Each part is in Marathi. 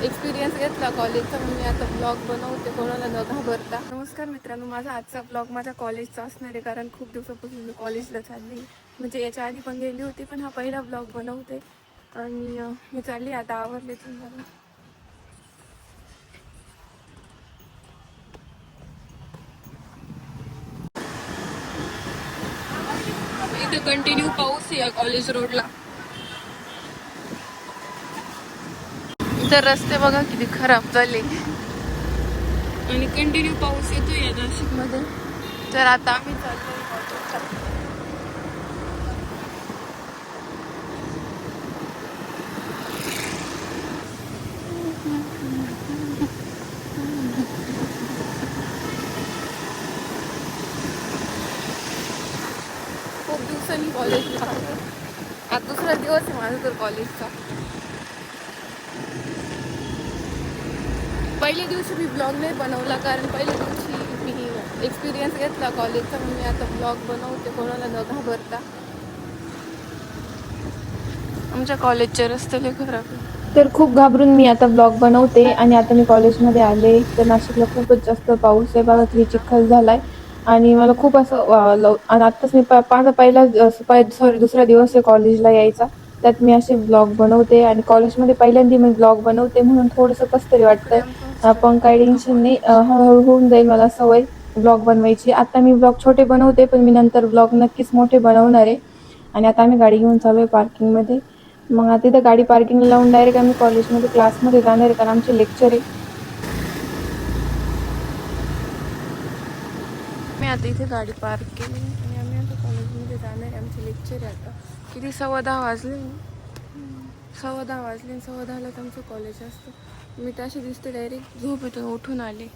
एक्सपिरियन्स घेतला कॉलेजचा, म्हणून मी आता ब्लॉग बनवते कोणाला न घाबरता. नमस्कार मित्रांनो, माझा आजचा ब्लॉग माझ्या कॉलेजचा असणार आहे, कारण खूप दिवसापासून मी कॉलेजला चालली. म्हणजे याच्या आधी पण गेली होती, पण हा पहिला ब्लॉग बनवते. आणि मी चालली आता, आवरले तुम्हाला. इथे कंटिन्यू पाऊस आहे कॉलेज रोडला. इतर रस्ते बघा किती खराब झाले आणि कंटिन्यू पाऊस येतोय या नाशिकमध्ये. तर आता आम्ही चाललोय कॉलेजला. खूप दिवसांनी कॉलेजला आलो. आज दुसरा दिवस आहे माझा तर कॉलेजचा. पहिल्या दिवशी मी ब्लॉग नाही बनवला, कारण पहिल्या दिवशी मी एक्सपिरियन्स घेतला कॉलेजचा, म्हणून मी आता ब्लॉग बनवते कोणाला न घाबरता. आमच्या कॉलेजचे रस्ते लय खराब आहे, तर खूप घाबरून मी आता ब्लॉग बनवते. आणि आता मी कॉलेजमध्ये आले, तर नाशिकला खूपच जास्त पाऊस आहे बघा, किती चिखल झालाय. आणि मला खूप असं आणि आत्ताच मी दुसरा दिवस आहे कॉलेजला यायचा, त्यात मी असे ब्लॉग बनवते. आणि कॉलेजमध्ये पहिल्यांदा मी ब्लॉग बनवते, म्हणून थोडंसं कसं तरी वाटतंय. पण काही टेन्शन नाही, हळूहळू होऊन जाईल मला सवय ब्लॉग बनवायची. आता मी ब्लॉग छोटे बनवते, पण मी नंतर ब्लॉग नक्कीच मोठे बनवणार आहे. आणि आता आम्ही गाडी घेऊन चालू आहे पार्किंगमध्ये. मग आता इथं गाडी पार्किंगला लावून डायरेक्ट आम्ही कॉलेजमध्ये क्लासमध्ये जाणार आहे, कारण आमचे लेक्चर आहे. मी आता इथे गाडी पार्क केली आणि आम्ही आता कॉलेजमध्ये जाणार आहे. आमचे लेक्चर आहे आता. किती 10:15 वाजले, 10:15 वाजले. 10:15लाच आमचं कॉलेज असतं. मी तशी दिसते डायरेक्ट झोपेतून उठून आले.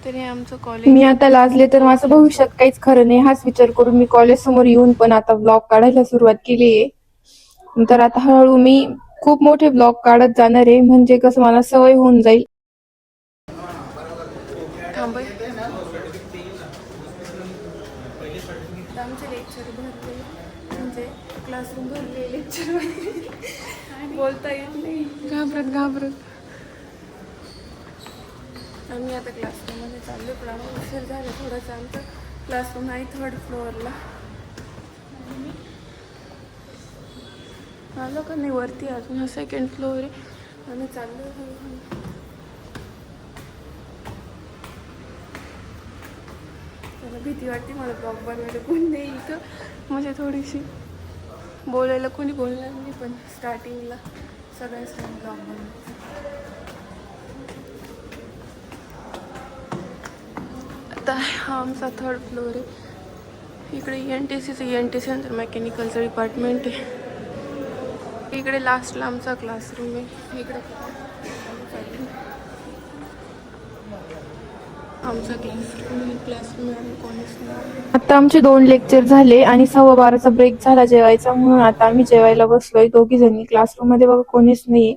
तरी आमचं कॉलेज. मी आता लाजले तर माझं भविष्यात काहीच खरं नाही, हाच विचार करून मी कॉलेज समोर येऊन पण आता ब्लॉग काढायला सुरुवात केली आहे. तर आता हळूहळू मी खूप मोठे ब्लॉग काढत जाणार आहे, म्हणजे कसं मला सवय होऊन जाईल. आमचे लेक्चर भरले, म्हणजे क्लासरूम भरले लेक्चर बोलता येत नाही, घाबरत. आम्ही आता क्लासरूममध्ये चाललो, पण आम्ही उशीर झालं थोडंसं. आमचं क्लासरूम आहे 3rd फ्लोअरला. आलो का नाही वरती, अजून 2nd फ्लोअर आहे. आम्ही चाललो हळूहळू. त्याला भीती वाटते मला ब्लॉग बनवायला, कोणी नाही इथं, म्हणजे थोडीशी बोलायला कोणी बोलणार नाही. पण स्टार्टिंगला सगळ्याच ब्लॉग बनवायचा. आता हा आमचा 3rd फ्लोअर आहे. इकडे ENTC नंतर मेकॅनिकलचं डिपार्टमेंट आहे. इकडे लास्टला आमचा क्लासरूम आहे. इकडे आमचा क्लासरूम आता आमचे 2 लेक्चर झाले आणि 12:15चा ब्रेक झाला जेवायचा, म्हणून आता आम्ही जेवायला बसलोय दोघी जणी. क्लासरूम मध्ये बघा कोणीच नाहीये.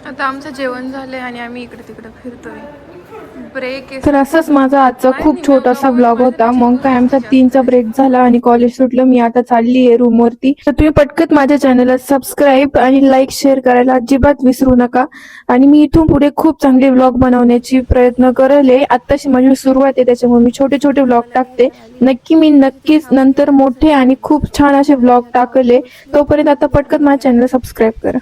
आता आमचं जेवण झालंय आणि आम्ही इकडे तिकडे फिरतोय. ब्रेक आहे. तर असंच माझा आजचा खूप छोटासा ब्लॉग होता. मग काय आमचा 3चा ब्रेक झाला आणि कॉलेज सुटलं. मी आता चालली आहे रूम वरती. तर तुम्ही पटकन माझ्या चॅनलला सबस्क्राईब आणि लाईक शेअर करायला अजिबात विसरू नका. आणि मी इथून पुढे खूप चांगले ब्लॉग बनवण्याची प्रयत्न करेल. आत्ताशी माझी सुरुवात आहे, त्याच्यामुळे मी छोटे छोटे ब्लॉग टाकते. नक्कीच नंतर मोठे आणि खूप छान असे ब्लॉग टाकले. तोपर्यंत आता पटकन माझ्या चॅनलला सबस्क्राईब करा.